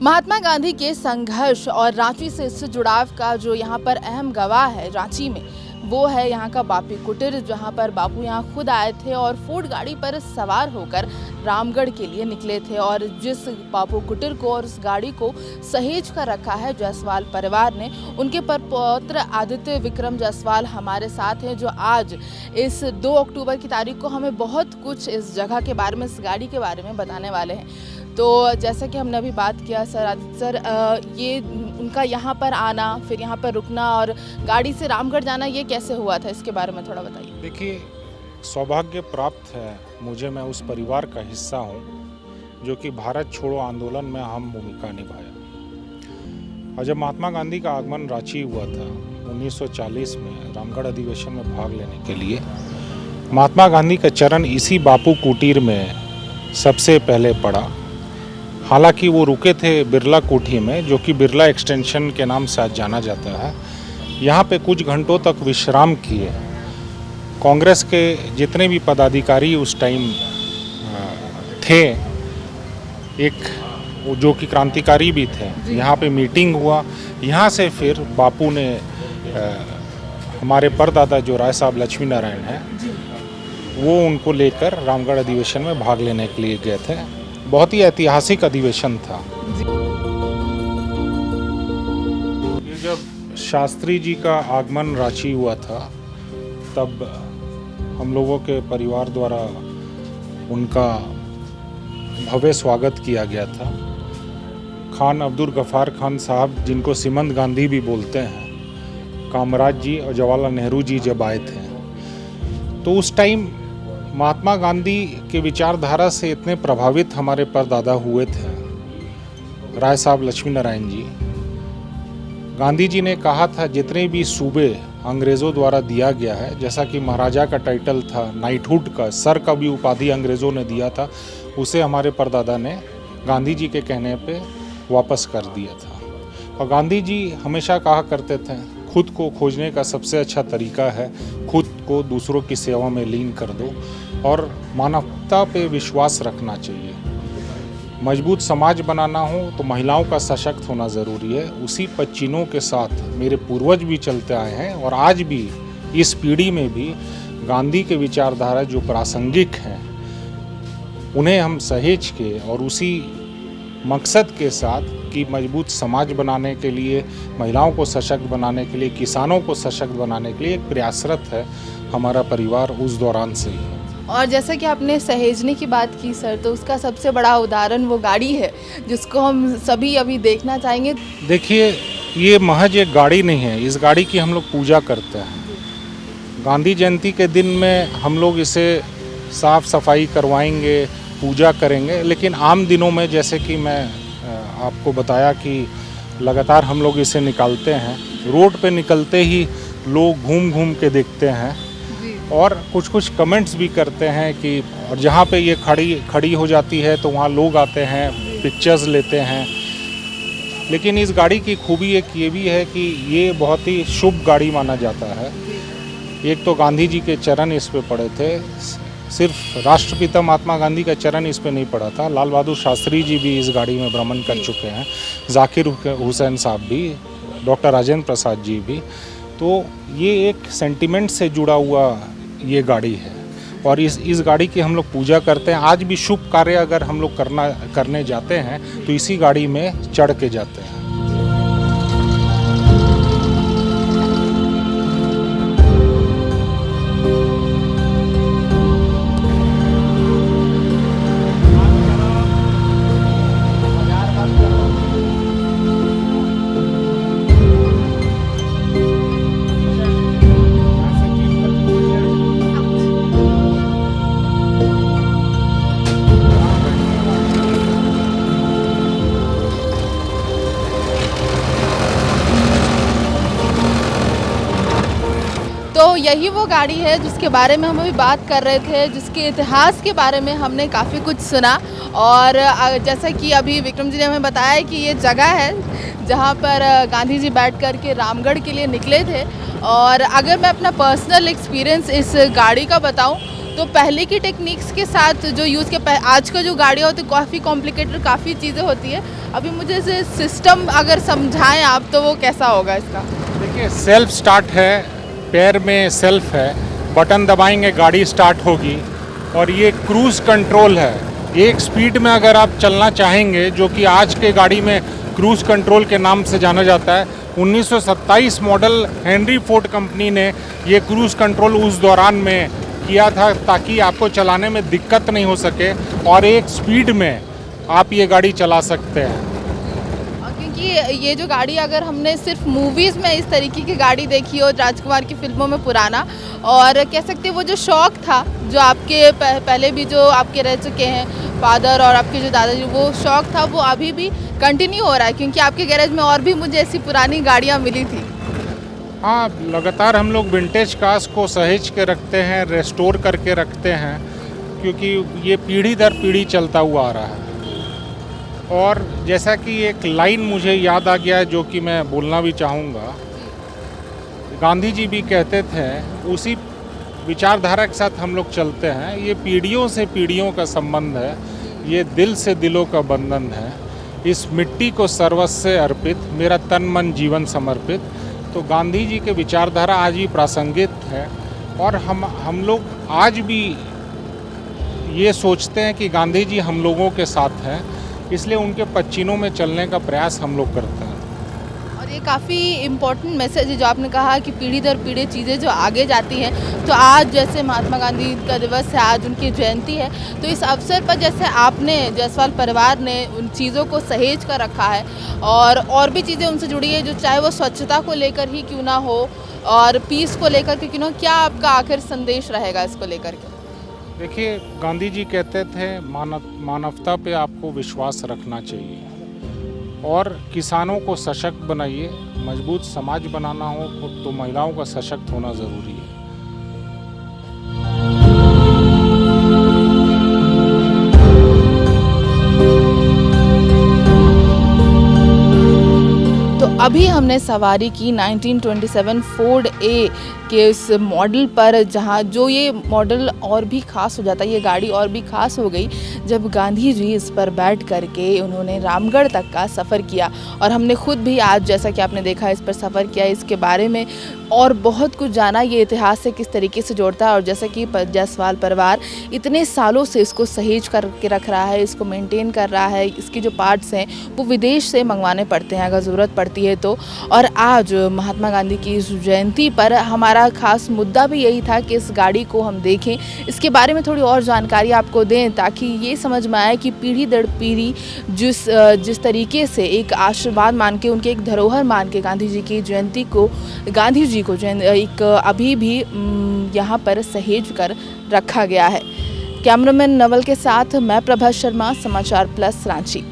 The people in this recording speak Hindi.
महात्मा गांधी के संघर्ष और रांची से इससे जुड़ाव का जो यहाँ पर अहम गवाह है रांची में, वो है यहाँ का बापू कुटीर, जहाँ पर बापू यहाँ खुद आए थे और फोर्ड गाड़ी पर सवार होकर रामगढ़ के लिए निकले थे। और जिस बापू कुटीर को और उस गाड़ी को सहेज कर रखा है जायसवाल परिवार ने, उनके परपौत्र आदित्य विक्रम जायसवाल हमारे साथ हैं, जो आज इस 2 अक्टूबर की तारीख को हमें बहुत कुछ इस जगह के बारे में, इस गाड़ी के बारे में बताने वाले हैं। तो जैसा कि हमने अभी बात किया सर, आदित्य सर, ये उनका यहाँ पर आना, फिर यहाँ पर रुकना और गाड़ी से रामगढ़ जाना, ये कैसे हुआ था, इसके बारे में थोड़ा बताइए। देखिए, सौभाग्य प्राप्त है मुझे, मैं उस परिवार का हिस्सा हूँ जो कि भारत छोड़ो आंदोलन में अहम भूमिका निभाया। और जब महात्मा गांधी का आगमन रांची हुआ था 1940 में रामगढ़ अधिवेशन में भाग लेने के लिए, महात्मा गांधी का चरण इसी बापू कुटीर में सबसे पहले पड़ा। हालांकि वो रुके थे बिरला कोठी में, जो कि बिरला एक्सटेंशन के नाम से आज जाना जाता है। यहाँ पे कुछ घंटों तक विश्राम किए। कांग्रेस के जितने भी पदाधिकारी उस टाइम थे, एक जो कि क्रांतिकारी भी थे, यहाँ पे मीटिंग हुआ। यहाँ से फिर बापू ने हमारे परदादा जो राय साहब लक्ष्मी नारायण हैं, वो उनको लेकर रामगढ़ अधिवेशन में भाग लेने के लिए गए थे। बहुत ही ऐतिहासिक अधिवेशन था। ये जब शास्त्री जी का आगमन रांची हुआ था, तब हम लोगों के परिवार द्वारा उनका भव्य स्वागत किया गया था। खान अब्दुल गफ्फार खान साहब, जिनको सीमंत गांधी भी बोलते हैं, कामराज जी और जवाहरलाल नेहरू जी जब आए थे, तो उस टाइम महात्मा गांधी के विचारधारा से इतने प्रभावित हमारे परदादा हुए थे, राय साहब लक्ष्मी नारायण जी। गांधी जी ने कहा था, जितने भी सूबे अंग्रेज़ों द्वारा दिया गया है, जैसा कि महाराजा का टाइटल था, नाइटहुड का, सर का भी उपाधि अंग्रेज़ों ने दिया था, उसे हमारे परदादा ने गांधी जी के कहने पे वापस कर दिया था। और गांधी जी हमेशा कहा करते थे, खुद को खोजने का सबसे अच्छा तरीका है खुद को दूसरों की सेवा में लीन कर दो और मानवता पे विश्वास रखना चाहिए। मजबूत समाज बनाना हो तो महिलाओं का सशक्त होना ज़रूरी है। उसी पच्चीनों के साथ मेरे पूर्वज भी चलते आए हैं और आज भी इस पीढ़ी में भी गांधी के विचारधारा जो प्रासंगिक हैं, उन्हें हम सहेज के और उसी मकसद के साथ कि मजबूत समाज बनाने के लिए, महिलाओं को सशक्त बनाने के लिए, किसानों को सशक्त बनाने के लिए एक प्रयासरत है हमारा परिवार उस दौरान से ही। और जैसा कि आपने सहेजने की बात की सर, तो उसका सबसे बड़ा उदाहरण वो गाड़ी है जिसको हम सभी अभी देखना चाहेंगे। देखिए, ये महज एक गाड़ी नहीं है, इस गाड़ी की हम लोग पूजा करते हैं। गांधी जयंती के दिन में हम लोग इसे साफ सफाई करवाएंगे, पूजा करेंगे, लेकिन आम दिनों में जैसे कि मैं आपको बताया कि लगातार हम लोग इसे निकालते हैं। रोड पे निकलते ही लोग घूम घूम के देखते हैं और कुछ कुछ कमेंट्स भी करते हैं कि, और जहाँ पे ये खड़ी हो जाती है तो वहाँ लोग आते हैं, पिक्चर्स लेते हैं। लेकिन इस गाड़ी की खूबी एक ये भी है कि ये बहुत ही शुभ गाड़ी माना जाता है। एक तो गांधी जी के चरण इस पे पड़े थे, सिर्फ राष्ट्रपिता महात्मा गांधी का चरण इस पे नहीं पड़ा था, लाल बहादुर शास्त्री जी भी इस गाड़ी में भ्रमण कर चुके हैं, जाकिर हुसैन साहब भी, डॉक्टर राजेंद्र प्रसाद जी भी। तो ये एक सेंटिमेंट से जुड़ा हुआ ये गाड़ी है और इस गाड़ी की हम लोग पूजा करते हैं। आज भी शुभ कार्य अगर हम लोग करने जाते हैं तो इसी गाड़ी में चढ़ के जाते हैं। तो यही वो गाड़ी है जिसके बारे में हम अभी बात कर रहे थे, जिसके इतिहास के बारे में हमने काफ़ी कुछ सुना। और जैसा कि अभी विक्रम जी ने हमें बताया कि ये जगह है जहाँ पर गांधी जी बैठ कर के रामगढ़ के लिए निकले थे। और अगर मैं अपना पर्सनल एक्सपीरियंस इस गाड़ी का बताऊं तो पहले की टेक्निक्स के साथ जो यूज़ के आज का जो गाड़ियाँ होती है काफ़ी कॉम्प्लिकेटेड काफ़ी चीज़ें होती है। अभी मुझे इसे सिस्टम अगर समझाएं आप तो वो कैसा होगा इसका? देखिए, सेल्फ स्टार्ट है, पैर में सेल्फ है, बटन दबाएंगे गाड़ी स्टार्ट होगी। और ये क्रूज़ कंट्रोल है, एक स्पीड में अगर आप चलना चाहेंगे, जो कि आज के गाड़ी में क्रूज़ कंट्रोल के नाम से जाना जाता है। 1927 मॉडल हेनरी फोर्ड कंपनी ने ये क्रूज़ कंट्रोल उस दौरान में किया था ताकि आपको चलाने में दिक्कत नहीं हो सके और एक स्पीड में आप ये गाड़ी चला सकते हैं। क्योंकि ये जो गाड़ी अगर हमने सिर्फ मूवीज़ में इस तरीके की गाड़ी देखी हो, राजकुमार की फिल्मों में पुराना, और कह सकते हैं वो जो शौक़ था जो आपके पहले भी जो आपके रह चुके हैं फादर और आपके जो दादाजी, वो शौक़ था वो अभी भी कंटिन्यू हो रहा है, क्योंकि आपके गैरेज में और भी मुझे ऐसी पुरानी गाड़ियाँ मिली थी। हाँ, लगातार हम लोग विंटेज कार्स को सहेज के रखते हैं, रेस्टोर करके रखते हैं, क्योंकि ये पीढ़ी दर पीढ़ी चलता हुआ आ रहा है। और जैसा कि एक लाइन मुझे याद आ गया है जो कि मैं बोलना भी चाहूँगा, गांधी जी भी कहते थे, उसी विचारधारा के साथ हम लोग चलते हैं। ये पीढ़ियों से पीढ़ियों का संबंध है, ये दिल से दिलों का बंधन है, इस मिट्टी को सर्वस्व अर्पित, मेरा तन मन जीवन समर्पित। तो गांधी जी के विचारधारा आज भी प्रासंगिक है और हम लोग आज भी ये सोचते हैं कि गांधी जी हम लोगों के साथ हैं, इसलिए उनके पच्चीनों में चलने का प्रयास हम लोग करते हैं। और ये काफ़ी इम्पोर्टेंट मैसेज है जो आपने कहा कि पीढ़ी दर पीढ़ी चीज़ें जो आगे जाती हैं। तो आज जैसे महात्मा गांधी का दिवस है, आज उनकी जयंती है, तो इस अवसर पर जैसे आपने जायसवाल परिवार ने उन चीज़ों को सहेज कर रखा है और भी चीज़ें उनसे जुड़ी है, जो चाहे वो स्वच्छता को लेकर ही क्यों ना हो और पीस को लेकर के क्यों ना हो, क्या आपका आखिर संदेश रहेगा इसको लेकर के? देखिए, गांधी जी कहते थे मानवता पे आपको विश्वास रखना चाहिए और किसानों को सशक्त बनाइए। मजबूत समाज बनाना हो तो महिलाओं का सशक्त होना ज़रूरी है। अभी हमने सवारी की 1927 फोर्ड ए के इस मॉडल पर, जहाँ जो ये मॉडल और भी ख़ास हो जाता है, ये गाड़ी और भी ख़ास हो गई जब गांधी जी इस पर बैठ करके उन्होंने रामगढ़ तक का सफ़र किया। और हमने खुद भी आज जैसा कि आपने देखा इस पर सफ़र किया, इसके बारे में और बहुत कुछ जाना, ये इतिहास से किस तरीके से जोड़ता है। और जैसा कि जायसवाल परिवार इतने सालों से इसको सहेज करके रख रहा है, इसको मेंटेन कर रहा है, इसके जो पार्ट्स हैं वो विदेश से मंगवाने पड़ते हैं अगर ज़रूरत पड़ती है तो। और आज महात्मा गांधी की इस जयंती पर हमारा खास मुद्दा भी यही था कि इस गाड़ी को हम देखें, इसके बारे में थोड़ी और जानकारी आपको दें, ताकि ये समझ में आए कि पीढ़ी दर पीढ़ी जिस तरीके से एक आशीर्वाद मान के, उनके एक धरोहर मान के गांधी जी की जयंती को, गांधी जी को एक अभी भी यहाँ पर सहेज कर रखा गया है। कैमरामैन नवल के साथ मैं प्रभा शर्मा, समाचार प्लस रांची।